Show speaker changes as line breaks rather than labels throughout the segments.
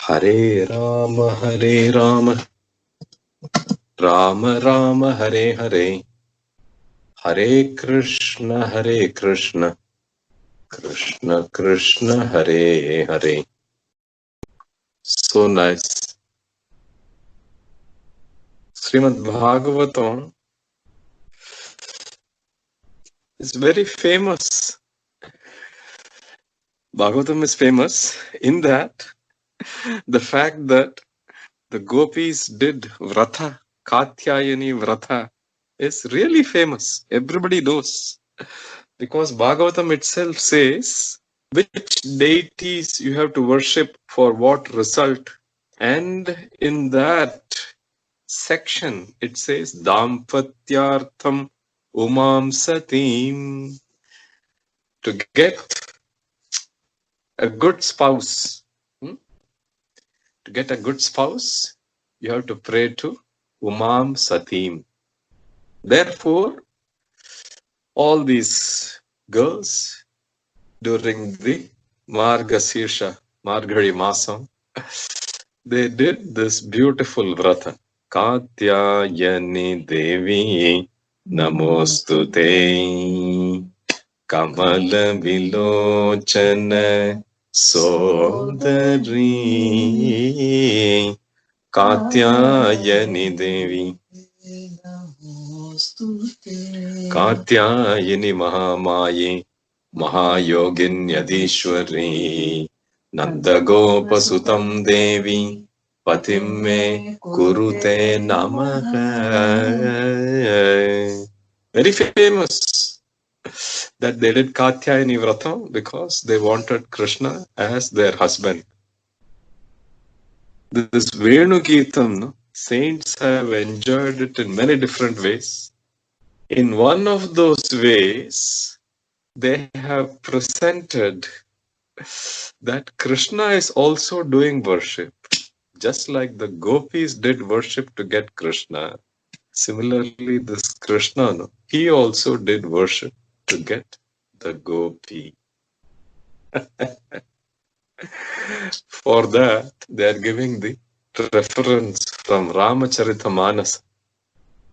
Hare Rama, Hare Rama, Rama Rama, Hare Hare, Hare Krishna, Krishna Krishna, Hare Hare. So nice. Srimad Bhagavatam is very famous. Bhagavatam is famous in that the fact that the gopis did vrata, Katyayani vrata, is really famous. Everybody knows. Because Bhagavatam itself says which deities you have to worship for what result. And in that section, it says Dampatyartham Umam Satim. To get a good spouse, to get a good spouse, you have to pray to Umam Satim. Therefore, all these girls during the Margasirsha, Margari Masam, they did this beautiful vrata. Katyayani Devi Namostute Kamala Vilochana Sodari Katyayani Devi Katyayani Mahamaye Mahayoginyadishwari Nandagopasutam Devi Patimme Kurute Namaha. Very famous that they did Katyayani Vratam because they wanted Krishna as their husband. This Venu Geetam, no? Saints have enjoyed it in many different ways. In one of those ways, they have presented that Krishna is also doing worship. Just like the gopis did worship to get Krishna, similarly this Krishna, no, he also did worship to get the gopi. For that, they are giving the reference from Ramacharitamanasa.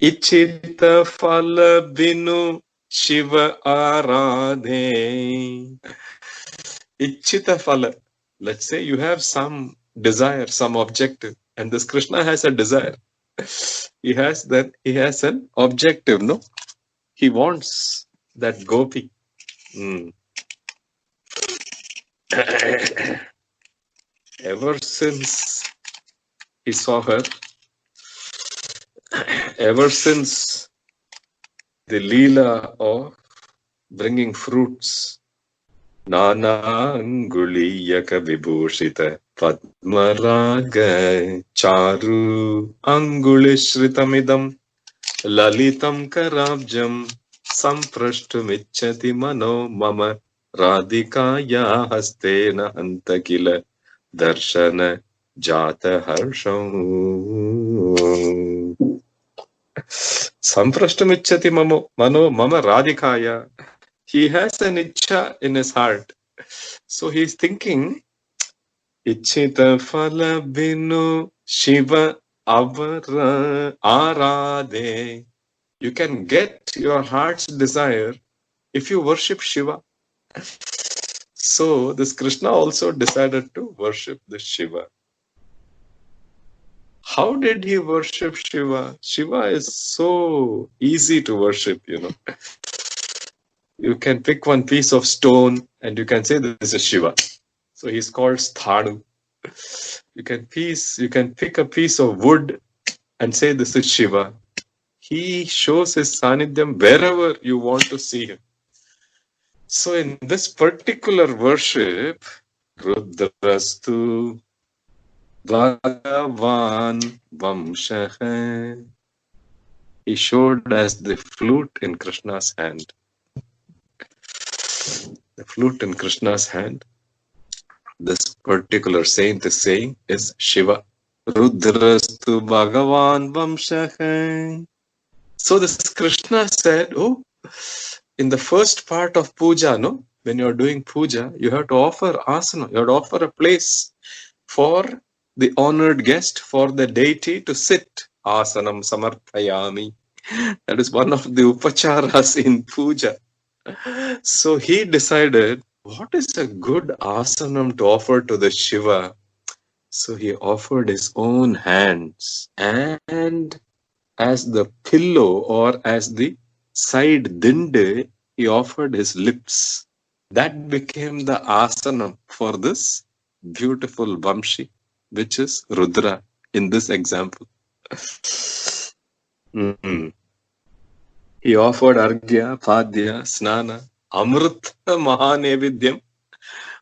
Ichita phala binu Shiva aradhe. Ichita phala. Let's say you have some desire, some objective, and this Krishna has a desire. He has an objective, no? He wants that gopi. Ever since he saw her, ever since the Leela of bringing fruits, Nana Anguliyaka Vibhushita Padmaraga Charu Angulishritamidam Lalitam Karabjam Samprashtumichati Mano Mama Radhikaya Hastena Antakila Darshana Jata Harsham Samprashtumichati Mano Mama Radhikaya. He has an ichha in his heart. So he's thinking, Ichita phala binu Shiva avara arade. You can get your heart's desire if you worship Shiva. So this Krishna also decided to worship the Shiva. How did he worship Shiva? Shiva is so easy to worship, you know. You can pick one piece of stone and you can say this is Shiva. So he's called Sthanu. You can pick a piece of wood and say this is Shiva. He shows his Sanidhyam wherever you want to see him. So in this particular worship, Rudrastu Bhagavan Vamshaha, he showed as the flute in Krishna's hand. The flute in Krishna's hand, this particular saint is saying, is Shiva. Rudrastu Bhagavan Vamshaha. So this Krishna said, oh, in the first part of puja, no, when you're doing puja, you have to offer asana, you have to offer a place for the honored guest, for the deity to sit. Asanam samarpayami. That is one of the upacharas in puja. So he decided, what is a good asanam to offer to the Shiva? So he offered his own hands, and as the pillow or as the side dinde, he offered his lips. That became the asanam for this beautiful Vamshi, which is Rudra in this example. He offered Arghya, Padya, Snana, Amrita Mahanevidyam.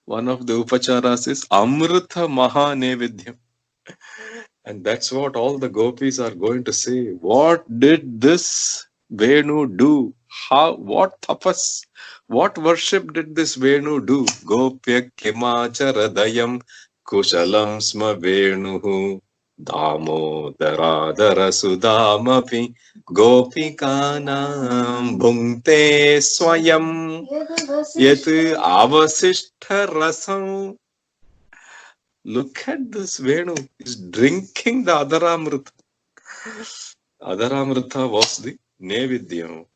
One of the upacharas is Amrita Mahanevidyam. And that's what all the gopis are going to say. What did this Venu do? How? What tapas? What worship did this Venu do? Gopya kimacharadayam kushalam sma Venuhu Damodaradara Sudamapi Gopikanam Bhungte Swayam Yet Avasishtha Rasam. Look at this Venu. He's drinking the Adaramrita. Adaramrita was the Nevidyam.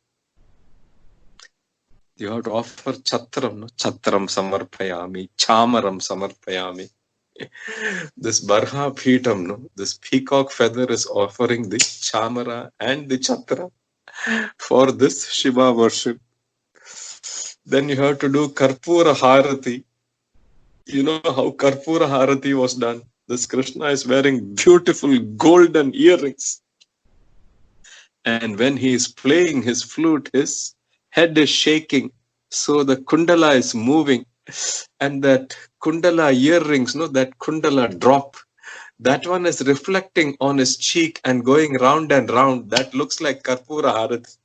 You have to offer Chatram. No? Chatram samarpayami. Chamaram samarpayami. This Barha Pitam, no? This peacock feather is offering the Chamara and the Chatra for this Shiva worship. Then you have to do Karpura Harati. You know how Karpura Harati was done. This Krishna is wearing beautiful golden earrings. And when he is playing his flute, his head is shaking. So the kundala is moving. And that kundala earrings, no, that kundala drop, that one is reflecting on his cheek and going round and round. That looks like Karpura Harati.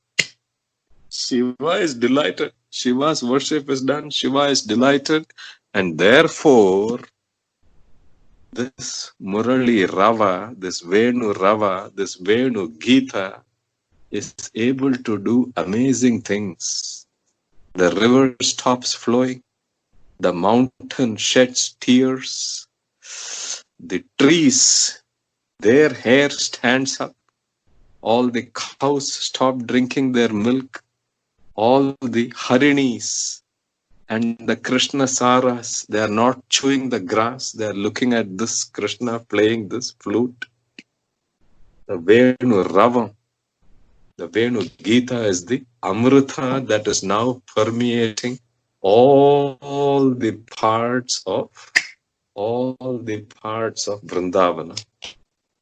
Shiva is delighted. Shiva's worship is done. Shiva is delighted. And therefore, this Murali Rava, this Venu Rava, this Venu Geeta is able to do amazing things. The river stops flowing. The mountain sheds tears. The trees, their hair stands up. All the cows stop drinking their milk. All the harinis and the Krishna Saras, they are not chewing the grass. They are looking at this Krishna playing this flute. The Venu Rava, the Venu Geeta is the Amrita that is now permeating all the parts of Vrindavana.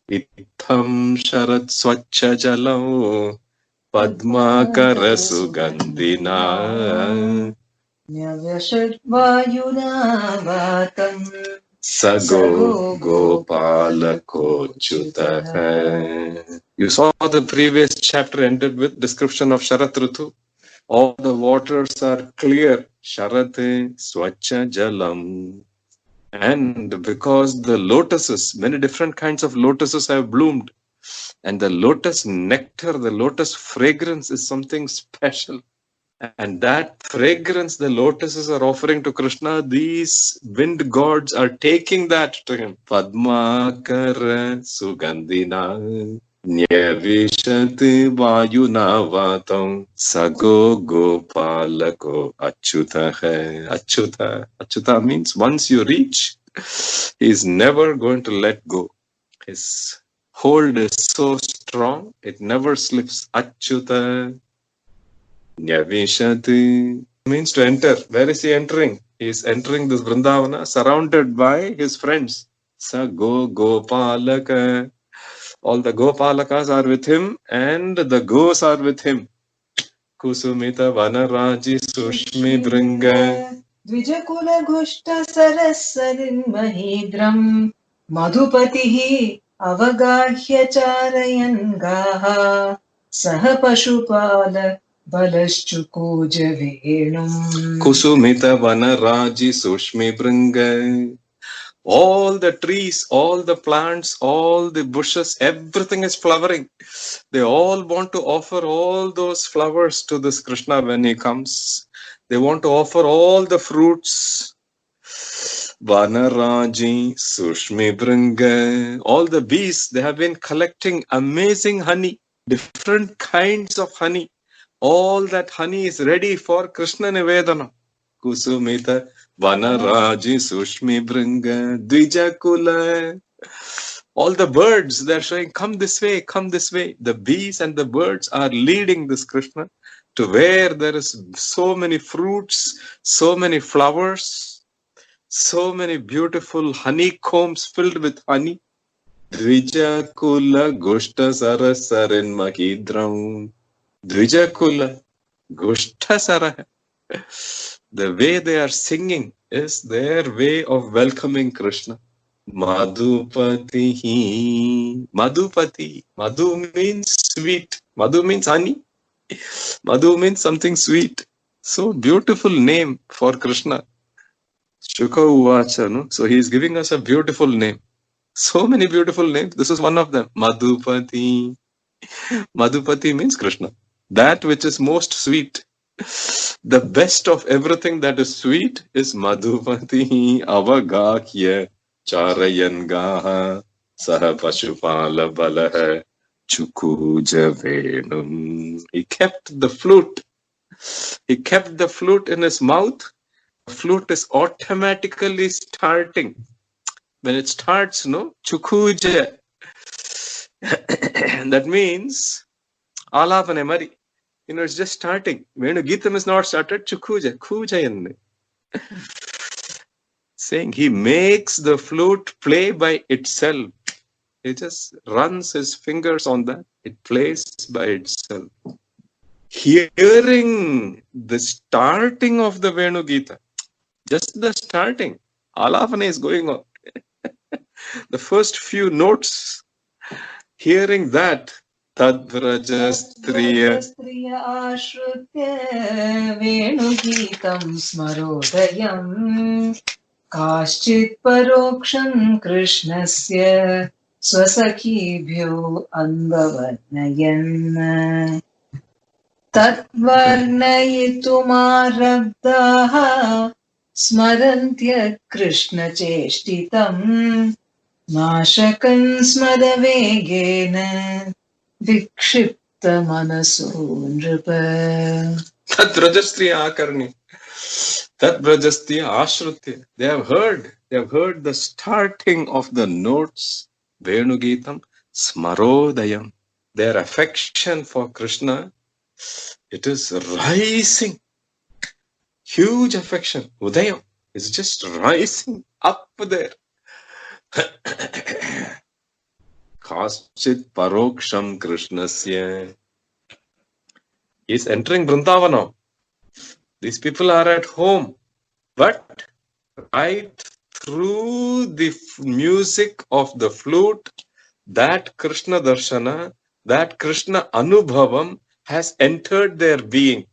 Itham sharat swacha jalam padmakara sugandhina
Nyavashadvayunavatam
Sago Gopalakochutaha. You saw the previous chapter ended with description of Sharat Ritu. All the waters are clear. Sharate Swacha Jalam. And because the lotuses, many different kinds of lotuses have bloomed. And the lotus nectar, the lotus fragrance is something special. And that fragrance the lotuses are offering to Krishna, these wind gods are taking that to him. Padmakara Sugandhina Nyavishati Vayunavatam Sago Gopalako Achyuta hai. Achyuta. Achyuta means once you reach, he is never going to let go. His hold is so strong, it never slips. Achyuta. Nyavishati means to enter. Where is he entering? He is entering this Vrindavana surrounded by his friends. Sago Gopalaka. All the Gopalakas are with him and the Gos are with him. Kusumita Vanaraji Sushmi Bringa
Dvijakula Gushta Sarasarin Mahidram Madhupatihi Avagahya Charayan Gaha Saha Pashupala Balaschukuja Venum.
Kusumita Vanaraji Sushmi Bringa. All the trees, all the plants, all the bushes, everything is flowering. They all want to offer all those flowers to this Krishna when he comes. They want to offer all the fruits. Vanaraji, Sushmi Bringa. All the bees, they have been collecting amazing honey, different kinds of honey. All that honey is ready for Krishna Nivedana. Kusumita, Vanaraji, Sushmi Bringa, Dvijakula. All the birds, they're showing, come this way, come this way. The bees and the birds are leading this Krishna to where there is so many fruits, so many flowers, so many beautiful honeycombs filled with honey. Dvijakula Gushta Sarasarin Mahidram. Dvijakula Gushta Sara. The way they are singing is their way of welcoming Krishna. Madhupati. Madhupati. Madhu means sweet. Madhu means honey. Madhu means something sweet. So beautiful name for Krishna. Shuka Uvacha, no? So he is giving us a beautiful name. So many beautiful names. This is one of them. Madhupati. Madhupati means Krishna. That which is most sweet. The best of everything that is sweet is Madhupati Avagakya Charayangaha Saha Pashupala Balaha Chukuja Venum. He kept the flute. He kept the flute in his mouth. The flute is automatically starting. When it starts, no, Chukuja. That means Alapane Mari. You know, it's just starting. Venu Geetam is not started. Chukuja. Kujayanne. Saying he makes the flute play by itself. He just runs his fingers on that. It plays by itself. Hearing the starting of the Venu Geeta, just the starting, Alapana is going on. The first few notes, hearing that, Tadvrajastriya
Ashrutya Venu Geetam Smarodayam Kaschit Paroksham Krishnasya Swasakibhyo Anbhavarnayan Tatvarnayitumārabdhaha Smarantya Krishna Cheshtitam Nāshakam Smadavegena Vikshipta Manaso Nripa.
Tadrajastriya Akarni. Tadrajastriya Ashrutya. They have heard the starting of the notes. Venu Geetam Smarodayam. Their affection for Krishna, it is rising. Huge affection. Udayam is just rising up there. Kaschit Paroksham Krishnasya. He is entering Vrindavanam. These people are at home. But right through the music of the flute, that Krishna Darshana, that Krishna Anubhavam has entered their being.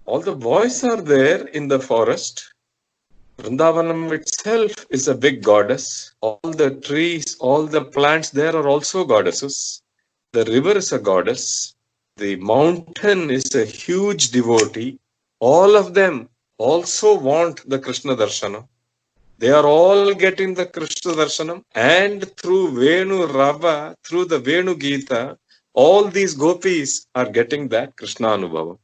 All the boys are there in the forest. Vrindavanam itself is a big goddess. All the trees, all the plants there are also goddesses. The river is a goddess. The mountain is a huge devotee. All of them also want the Krishna Darshana. They are all getting the Krishna Darshanam, and through Venu Rava, through the Venu Geeta, all these gopis are getting that Krishna Anubhava.